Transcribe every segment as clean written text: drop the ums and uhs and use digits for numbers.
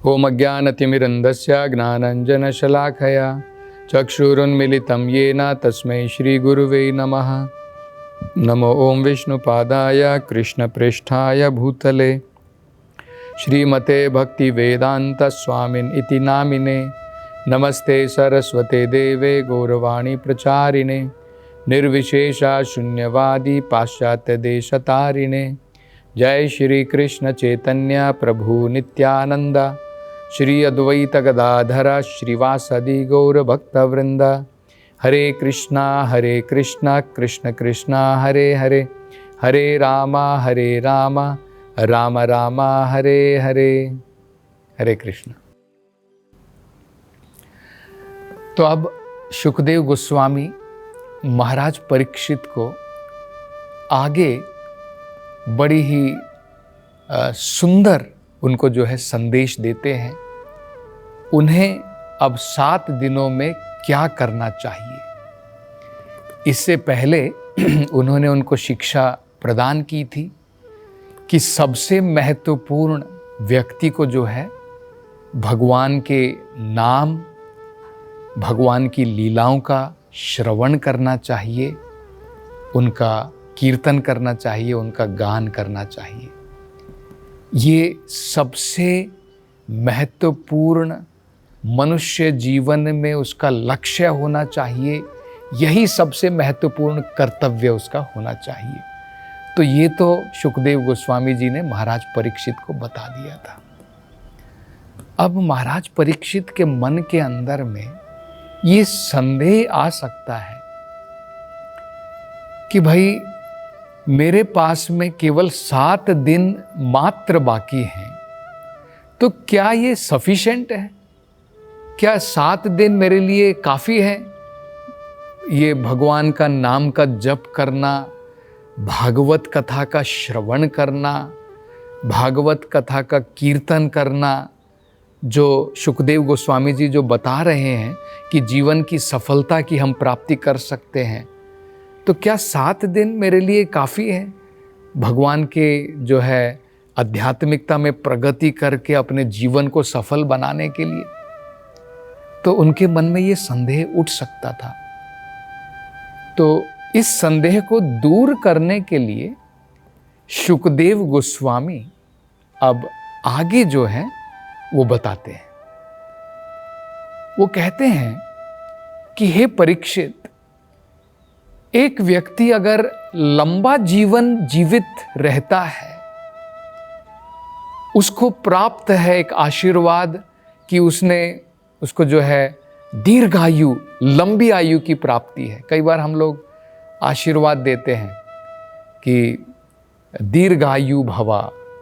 ओम अज्ञानतिमिरन्धस्य ज्ञानाञ्जनशलाकया चक्षुरुन्मिलितं येन तस्मै श्रीगुरुवे नमः। नमो ओं विष्णुपादाय कृष्णप्रेष्ठाय भूतले श्रीमते भक्तिवेदान्तस्वामिन् इति नामिने। नमस्ते सरस्वते देवे गौरवाणी प्रचारिणे निर्विशेषा शून्यवादी पाश्चात्यदेशतारिणे। जय श्री कृष्ण चैतन्य प्रभु नित्यानंद श्री अद्वैत गदाधर श्रीवासदि गौर भक्तवृंद। हरे कृष्णा कृष्ण कृष्णा हरे हरे, हरे राम राम राम हरे हरे। हरे कृष्ण। तो अब शुकदेव गोस्वामी महाराज परीक्षित को आगे बड़ी ही सुंदर उनको जो है संदेश देते हैं। उन्हें अब 7 दिनों में क्या करना चाहिए, इससे पहले उन्होंने उनको शिक्षा प्रदान की थी कि सबसे महत्वपूर्ण व्यक्ति को जो है भगवान के नाम, भगवान की लीलाओं का श्रवण करना चाहिए, उनका कीर्तन करना चाहिए, उनका गान करना चाहिए। ये सबसे महत्वपूर्ण मनुष्य जीवन में उसका लक्ष्य होना चाहिए, यही सबसे महत्वपूर्ण कर्तव्य उसका होना चाहिए। तो ये तो शुकदेव गोस्वामी जी ने महाराज परीक्षित को बता दिया था। अब महाराज परीक्षित के मन के अंदर में ये संदेह आ सकता है कि भाई मेरे पास में केवल 7 दिन मात्र बाकी हैं, तो क्या ये सफिशिएंट है? क्या 7 दिन मेरे लिए काफ़ी है? ये भगवान का नाम का जप करना, भागवत कथा का श्रवण करना, भागवत कथा का कीर्तन करना, जो शुकदेव गोस्वामी जी जो बता रहे हैं कि जीवन की सफलता की हम प्राप्ति कर सकते हैं, तो क्या 7 दिन मेरे लिए काफ़ी है भगवान के जो है आध्यात्मिकता में प्रगति करके अपने जीवन को सफल बनाने के लिए? तो उनके मन में ये संदेह उठ सकता था। तो इस संदेह को दूर करने के लिए शुकदेव गोस्वामी अब आगे जो है वो बताते हैं। वो कहते हैं कि हे परीक्षित, एक व्यक्ति अगर लंबा जीवन जीवित रहता है, उसको प्राप्त है एक आशीर्वाद कि उसको जो है दीर्घायु, लंबी आयु की प्राप्ति है। कई बार हम लोग आशीर्वाद देते हैं कि दीर्घायु भवा,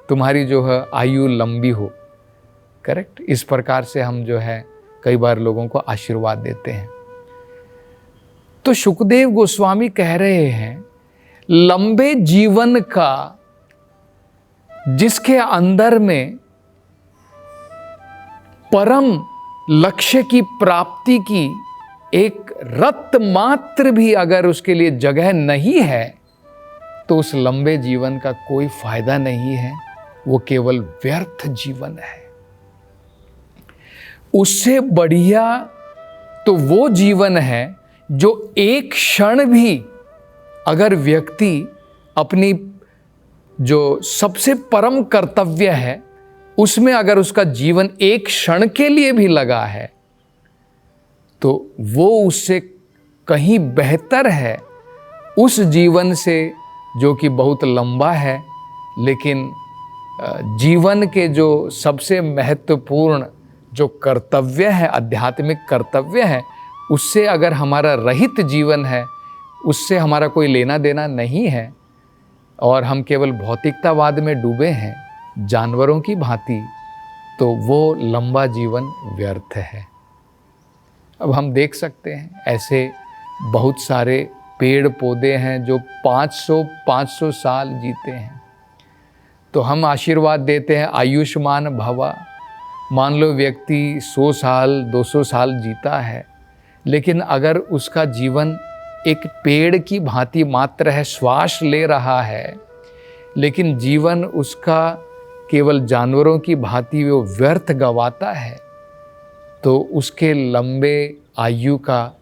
तुम्हारी जो है आयु लंबी हो। करेक्ट? इस प्रकार से हम जो है कई बार लोगों को आशीर्वाद देते हैं। तो शुकदेव गोस्वामी कह रहे हैं, लंबे जीवन का जिसके अंदर में परम लक्ष्य की प्राप्ति की एक रत्त मात्र भी अगर उसके लिए जगह नहीं है, तो उस लंबे जीवन का कोई फायदा नहीं है, वो केवल व्यर्थ जीवन है। उससे बढ़िया तो वो जीवन है जो एक क्षण भी अगर व्यक्ति अपनी जो सबसे परम कर्तव्य है उसमें अगर उसका जीवन एक क्षण के लिए भी लगा है, तो वो उससे कहीं बेहतर है उस जीवन से जो कि बहुत लंबा है, लेकिन जीवन के जो सबसे महत्वपूर्ण जो कर्तव्य है, आध्यात्मिक कर्तव्य है, उससे अगर हमारा रहित जीवन है, उससे हमारा कोई लेना देना नहीं है और हम केवल भौतिकतावाद में डूबे हैं जानवरों की भांति, तो वो लंबा जीवन व्यर्थ है। अब हम देख सकते हैं ऐसे बहुत सारे पेड़ पौधे हैं जो 500 साल जीते हैं। तो हम आशीर्वाद देते हैं आयुष्मान भवा। मान लो व्यक्ति 100 साल 200 साल जीता है, लेकिन अगर उसका जीवन एक पेड़ की भांति मात्र है, श्वास ले रहा है, लेकिन जीवन उसका केवल जानवरों की भांति वो व्यर्थ गवाता है तो उसके लंबे आयु का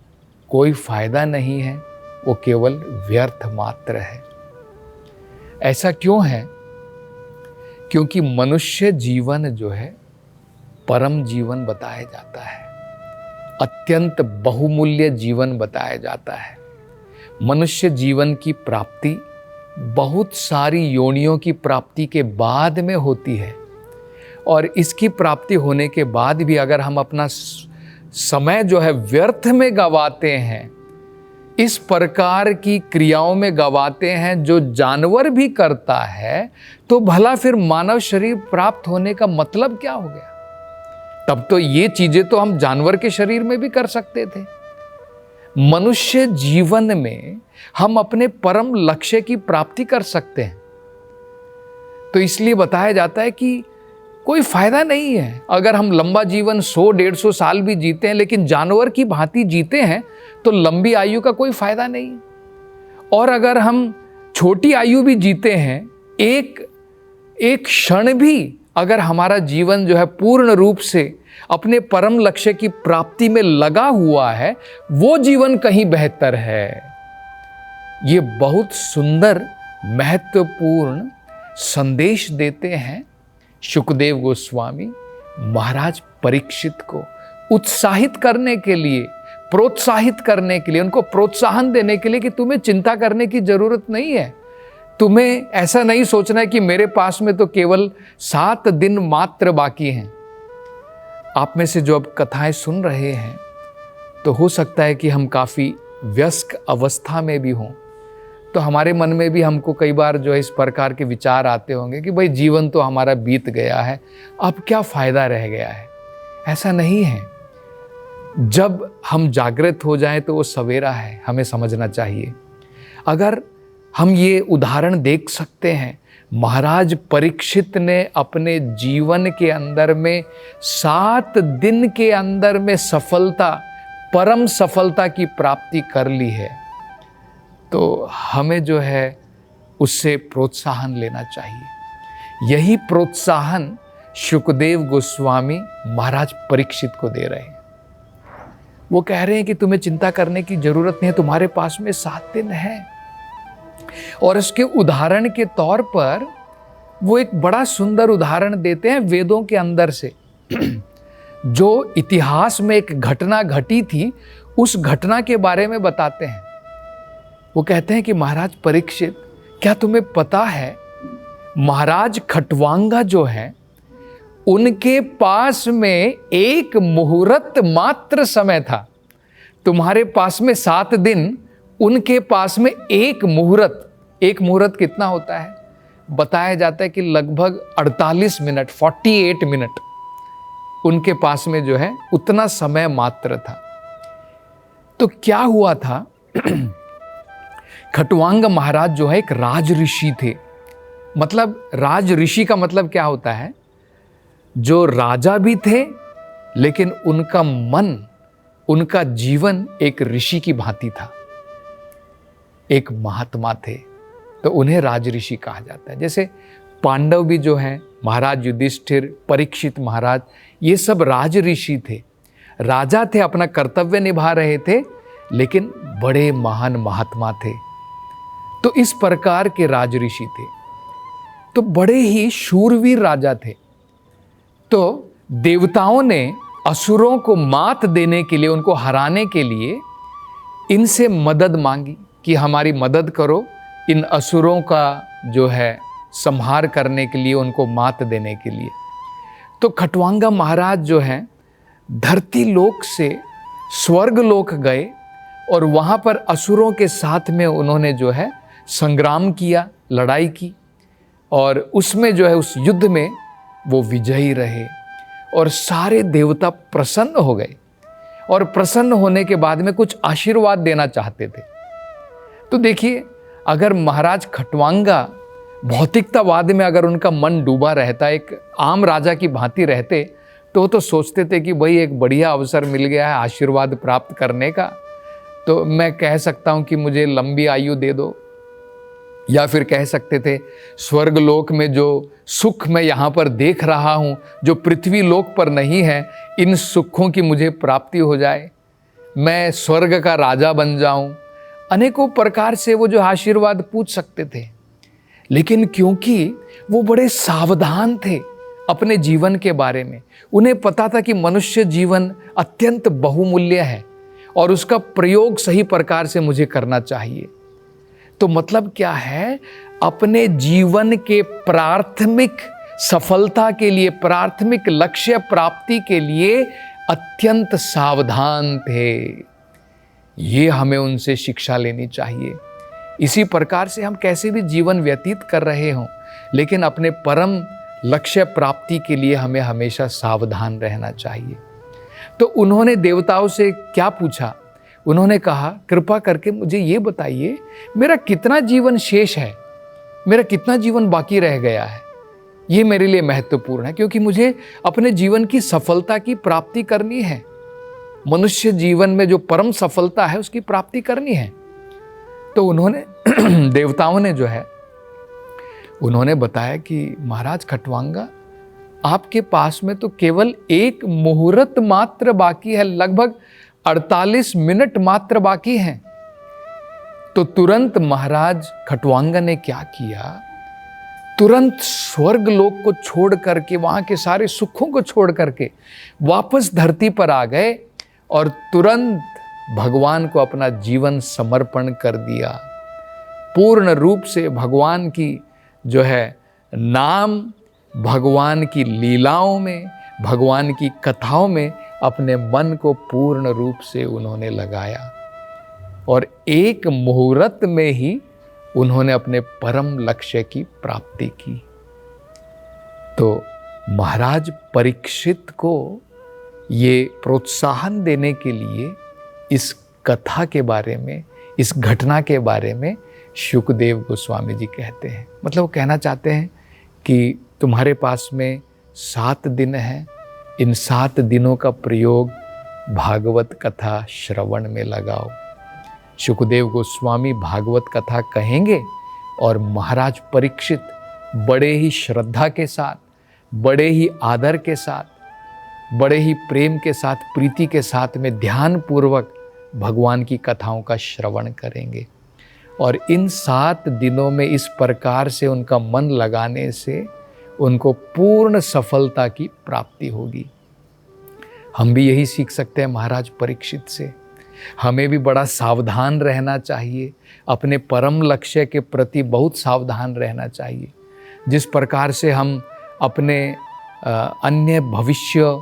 कोई फायदा नहीं है, वो केवल व्यर्थ मात्र है। ऐसा क्यों है? क्योंकि मनुष्य जीवन जो है परम जीवन बताया जाता है, अत्यंत बहुमूल्य जीवन बताया जाता है। मनुष्य जीवन की प्राप्ति बहुत सारी योनियों की प्राप्ति के बाद में होती है, और इसकी प्राप्ति होने के बाद भी अगर हम अपना समय जो है व्यर्थ में गवाते हैं, इस प्रकार की क्रियाओं में गवाते हैं जो जानवर भी करता है, तो भला फिर मानव शरीर प्राप्त होने का मतलब क्या हो गया? तब तो ये चीजें तो हम जानवर के शरीर में भी कर सकते थे। मनुष्य जीवन में हम अपने परम लक्ष्य की प्राप्ति कर सकते हैं। तो इसलिए बताया जाता है कि कोई फायदा नहीं है अगर हम लंबा जीवन 100-150 साल भी जीते हैं, लेकिन जानवर की भांति जीते हैं तो लंबी आयु का कोई फायदा नहीं। और अगर हम छोटी आयु भी जीते हैं, एक क्षण भी अगर हमारा जीवन जो है पूर्ण रूप से अपने परम लक्ष्य की प्राप्ति में लगा हुआ है, वो जीवन कहीं बेहतर है। ये बहुत सुंदर महत्वपूर्ण संदेश देते हैं शुकदेव गोस्वामी महाराज परीक्षित को, उत्साहित करने के लिए, प्रोत्साहित करने के लिए, उनको प्रोत्साहन देने के लिए कि तुम्हें चिंता करने की जरूरत नहीं है। तुम्हें ऐसा नहीं सोचना है कि मेरे पास में तो केवल 7 दिन मात्र बाकी हैं। आप में से जो अब कथाएं सुन रहे हैं, तो हो सकता है कि हम काफ़ी व्यस्क अवस्था में भी हों, तो हमारे मन में भी हमको कई बार जो है इस प्रकार के विचार आते होंगे कि भाई जीवन तो हमारा बीत गया है, अब क्या फ़ायदा रह गया है। ऐसा नहीं है। जब हम जागृत हो जाएं तो वो सवेरा है, हमें समझना चाहिए। अगर हम ये उदाहरण देख सकते हैं, महाराज परीक्षित ने अपने जीवन के अंदर में 7 दिन के अंदर में सफलता, परम सफलता की प्राप्ति कर ली है, तो हमें जो है उससे प्रोत्साहन लेना चाहिए। यही प्रोत्साहन शुकदेव गोस्वामी महाराज परीक्षित को दे रहे हैं। वो कह रहे हैं कि तुम्हें चिंता करने की जरूरत नहीं है, तुम्हारे पास में 7 दिन है। और इसके उदाहरण के तौर पर वो एक बड़ा सुंदर उदाहरण देते हैं वेदों के अंदर से। जो इतिहास में एक घटना घटी थी, उस घटना के बारे में बताते हैं। वो कहते हैं कि महाराज परीक्षित, क्या तुम्हें पता है महाराज खटवांगा जो है, उनके पास में 1 मुहूर्त मात्र समय था। तुम्हारे पास में 7 दिन, उनके पास में 1 मुहूर्त। 1 मुहूर्त कितना होता है? बताया जाता है कि लगभग 48 मिनट, 48 मिनट उनके पास में जो है उतना समय मात्र था। तो क्या हुआ था? खटवांग महाराज जो है एक राज ऋषि थे। मतलब राज ऋषि का मतलब क्या होता है? जो राजा भी थे, लेकिन उनका मन, उनका जीवन एक ऋषि की भांति था, एक महात्मा थे, तो उन्हें राज ऋषि कहा जाता है। जैसे पांडव भी जो हैं, महाराज युधिष्ठिर, परीक्षित महाराज, ये सब राज ऋषि थे, राजा थे, अपना कर्तव्य निभा रहे थे, लेकिन बड़े महान महात्मा थे। तो इस प्रकार के राज ऋषि थे, तो बड़े ही शूरवीर राजा थे। तो देवताओं ने असुरों को मात देने के लिए, उनको हराने के लिए इनसे मदद मांगी कि हमारी मदद करो, इन असुरों का जो है संहार करने के लिए, उनको मात देने के लिए। तो खटवांगा महाराज जो हैं धरती लोक से स्वर्ग लोक गए और वहाँ पर असुरों के साथ में उन्होंने जो है संग्राम किया, लड़ाई की, और उसमें जो है उस युद्ध में वो विजयी रहे और सारे देवता प्रसन्न हो गए। और प्रसन्न होने के बाद में कुछ आशीर्वाद देना चाहते थे। तो देखिए, अगर महाराज खटवांगा भौतिकतावाद में अगर उनका मन डूबा रहता, एक आम राजा की भांति रहते, तो वो तो सोचते थे कि भाई एक बढ़िया अवसर मिल गया है आशीर्वाद प्राप्त करने का, तो मैं कह सकता हूँ कि मुझे लंबी आयु दे दो, या फिर कह सकते थे स्वर्ग लोक में जो सुख मैं यहाँ पर देख रहा हूँ, जो पृथ्वी लोक पर नहीं है, इन सुखों की मुझे प्राप्ति हो जाए, मैं स्वर्ग का राजा बन जाऊं। अनेकों प्रकार से वो जो आशीर्वाद पूछ सकते थे, लेकिन क्योंकि वो बड़े सावधान थे अपने जीवन के बारे में, उन्हें पता था कि मनुष्य जीवन अत्यंत बहुमूल्य है और उसका प्रयोग सही प्रकार से मुझे करना चाहिए। तो मतलब क्या है, अपने जीवन के प्राथमिक सफलता के लिए, प्राथमिक लक्ष्य प्राप्ति के लिए अत्यंत सावधान थे। ये हमें उनसे शिक्षा लेनी चाहिए। इसी प्रकार से हम कैसे भी जीवन व्यतीत कर रहे हों, लेकिन अपने परम लक्ष्य प्राप्ति के लिए हमें हमेशा सावधान रहना चाहिए। तो उन्होंने देवताओं से क्या पूछा? उन्होंने कहा, कृपा करके मुझे ये बताइए, मेरा कितना जीवन शेष है, मेरा कितना जीवन बाकी रह गया है। ये मेरे लिए महत्वपूर्ण है, क्योंकि मुझे अपने जीवन की सफलता की प्राप्ति करनी है। मनुष्य जीवन में जो परम सफलता है उसकी प्राप्ति करनी है। तो उन्होंने देवताओं ने जो है उन्होंने बताया कि महाराज खटवांगा, आपके पास में तो केवल एक मुहूर्त मात्र बाकी है, लगभग 48 मिनट मात्र बाकी हैं। तो तुरंत महाराज खटवांगा ने क्या किया, तुरंत स्वर्ग लोक को छोड़ करके, वहां के सारे सुखों को छोड़ करके वापस धरती पर आ गए और तुरंत भगवान को अपना जीवन समर्पण कर दिया। पूर्ण रूप से भगवान की जो है नाम, भगवान की लीलाओं में, भगवान की कथाओं में अपने मन को पूर्ण रूप से उन्होंने लगाया और एक मुहूर्त में ही उन्होंने अपने परम लक्ष्य की प्राप्ति की। तो महाराज परीक्षित को ये प्रोत्साहन देने के लिए इस कथा के बारे में, इस घटना के बारे में शुकदेव गोस्वामी जी कहते हैं। मतलब वो कहना चाहते हैं कि तुम्हारे पास में 7 दिन हैं, इन 7 दिनों का प्रयोग भागवत कथा श्रवण में लगाओ। शुकदेव गोस्वामी भागवत कथा कहेंगे और महाराज परीक्षित बड़े ही श्रद्धा के साथ, बड़े ही आदर के साथ, बड़े ही प्रेम के साथ, प्रीति के साथ में ध्यान पूर्वक भगवान की कथाओं का श्रवण करेंगे। और इन 7 दिनों में इस प्रकार से उनका मन लगाने से उनको पूर्ण सफलता की प्राप्ति होगी। हम भी यही सीख सकते हैं महाराज परीक्षित से। हमें भी बड़ा सावधान रहना चाहिए, अपने परम लक्ष्य के प्रति बहुत सावधान रहना चाहिए। जिस प्रकार से हम अपने अन्य भविष्य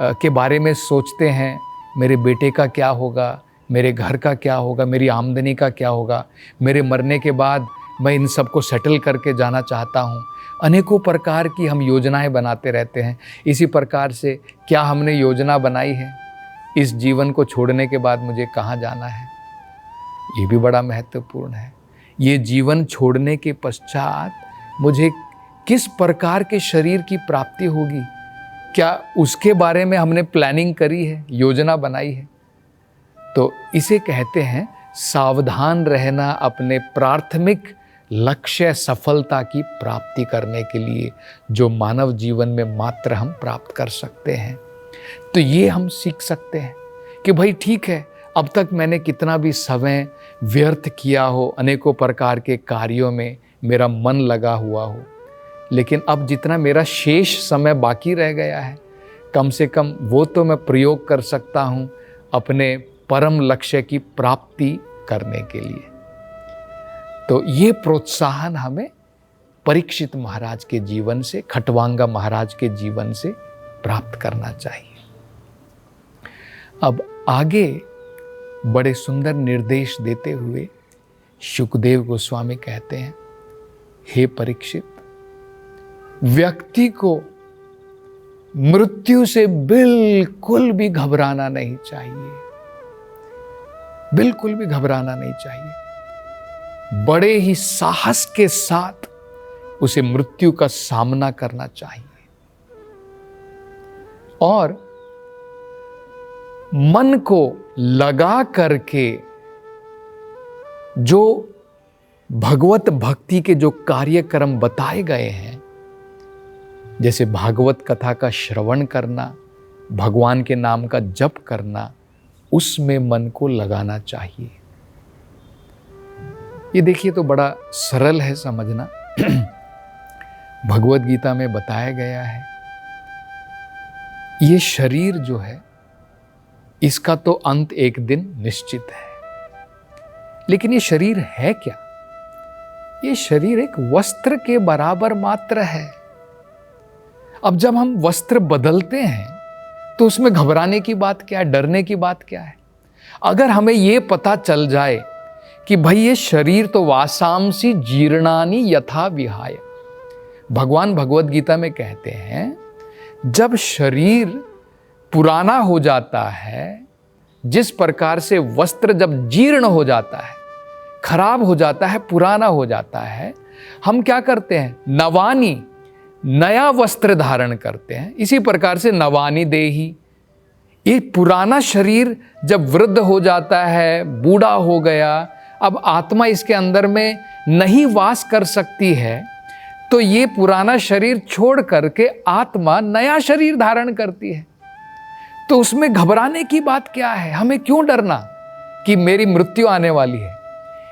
के बारे में सोचते हैं, मेरे बेटे का क्या होगा, मेरे घर का क्या होगा, मेरी आमदनी का क्या होगा, मेरे मरने के बाद मैं इन सबको सेटल करके जाना चाहता हूँ, अनेकों प्रकार की हम योजनाएं बनाते रहते हैं। इसी प्रकार से क्या हमने योजना बनाई है इस जीवन को छोड़ने के बाद मुझे कहाँ जाना है? ये भी बड़ा महत्वपूर्ण है। ये जीवन छोड़ने के पश्चात मुझे किस प्रकार के शरीर की प्राप्ति होगी, क्या उसके बारे में हमने प्लानिंग करी है, योजना बनाई है? तो इसे कहते हैं सावधान रहना अपने प्राथमिक लक्ष्य सफलता की प्राप्ति करने के लिए, जो मानव जीवन में मात्र हम प्राप्त कर सकते हैं। तो ये हम सीख सकते हैं कि भाई ठीक है, अब तक मैंने कितना भी समय व्यर्थ किया हो, अनेकों प्रकार के कार्यों में मेरा मन लगा हुआ हो, लेकिन अब जितना मेरा शेष समय बाकी रह गया है, कम से कम वो तो मैं प्रयोग कर सकता हूँ अपने परम लक्ष्य की प्राप्ति करने के लिए। तो ये प्रोत्साहन हमें परीक्षित महाराज के जीवन से, खटवांगा महाराज के जीवन से प्राप्त करना चाहिए। अब आगे बड़े सुंदर निर्देश देते हुए शुकदेव गोस्वामी कहते हैं, हे परीक्षित, व्यक्ति को मृत्यु से बिल्कुल भी घबराना नहीं चाहिए, बिल्कुल भी घबराना नहीं चाहिए। बड़े ही साहस के साथ उसे मृत्यु का सामना करना चाहिए और मन को लगा करके जो भगवत भक्ति के जो कार्यक्रम बताए गए हैं, जैसे भागवत कथा का श्रवण करना, भगवान के नाम का जप करना, उसमें मन को लगाना चाहिए। ये देखिए तो बड़ा सरल है समझना। भगवत गीता में बताया गया है, ये शरीर जो है इसका तो अंत एक दिन निश्चित है। लेकिन ये शरीर है क्या? ये शरीर एक वस्त्र के बराबर मात्र है। अब जब हम वस्त्र बदलते हैं तो उसमें घबराने की बात क्या है, डरने की बात क्या है? अगर हमें ये पता चल जाए कि भाई ये शरीर तो वासांसी जीर्णानि यथा विहाय, भगवान भगवत गीता में कहते हैं जब शरीर पुराना हो जाता है, जिस प्रकार से वस्त्र जब जीर्ण हो जाता है, खराब हो जाता है, पुराना हो जाता है, हम क्या करते हैं? नवानी, नया वस्त्र धारण करते हैं। इसी प्रकार से नवानी देही, ये पुराना शरीर जब वृद्ध हो जाता है, बूढ़ा हो गया, अब आत्मा इसके अंदर में नहीं वास कर सकती है, तो ये पुराना शरीर छोड़ करके आत्मा नया शरीर धारण करती है। तो उसमें घबराने की बात क्या है? हमें क्यों डरना कि मेरी मृत्यु आने वाली है?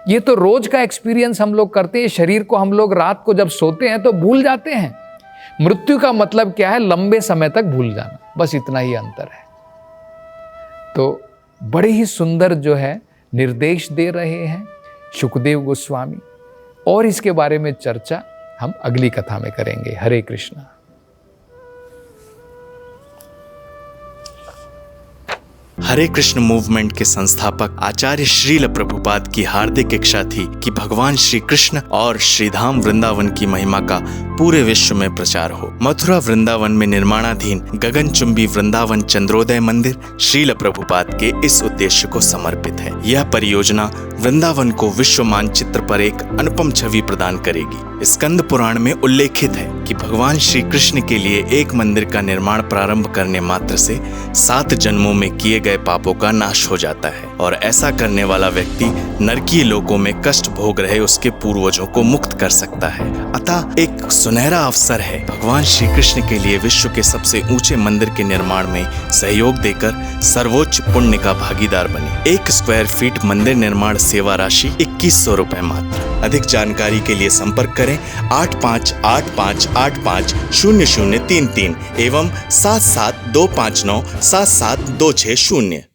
ये तो रोज का एक्सपीरियंस हम लोग करते हैं। शरीर को हम लोग रात को जब सोते हैं तो भूल जाते हैं। मृत्यु का मतलब क्या है? लंबे समय तक भूल जाना, बस इतना ही अंतर है। तो बड़े ही सुंदर जो है निर्देश दे रहे हैं शुकदेव गोस्वामी, और इसके बारे में चर्चा हम अगली कथा में करेंगे। हरे कृष्णा। हरे कृष्ण मूवमेंट के संस्थापक आचार्य श्रील प्रभुपाद की हार्दिक इच्छा थी कि भगवान श्री कृष्ण और श्रीधाम वृंदावन की महिमा का पूरे विश्व में प्रचार हो। मथुरा वृंदावन में निर्माणाधीन गगनचुंबी वृंदावन चंद्रोदय मंदिर श्रील प्रभुपाद के इस उद्देश्य को समर्पित है। यह परियोजना वृंदावन को विश्व मानचित्र पर एक अनुपम छवि प्रदान करेगी। स्कंद पुराण में उल्लेखित है कि भगवान श्री कृष्ण के लिए एक मंदिर का निर्माण प्रारंभ करने मात्र से 7 जन्मों में किए गए पापों का नाश हो जाता है, और ऐसा करने वाला व्यक्ति नरकीय लोकों में कष्ट भोग रहे उसके पूर्वजों को मुक्त कर सकता है। अतः एक सुनहरा अवसर है भगवान श्री कृष्ण के लिए विश्व के सबसे ऊंचे मंदिर के निर्माण में सहयोग देकर सर्वोच्च पुण्य का भागीदार बने। 1 स्क्वायर फीट मंदिर निर्माण सेवा राशि 2100 रुपए मात्र। अधिक जानकारी के लिए संपर्क करें 8585850033 एवं 77259 77260।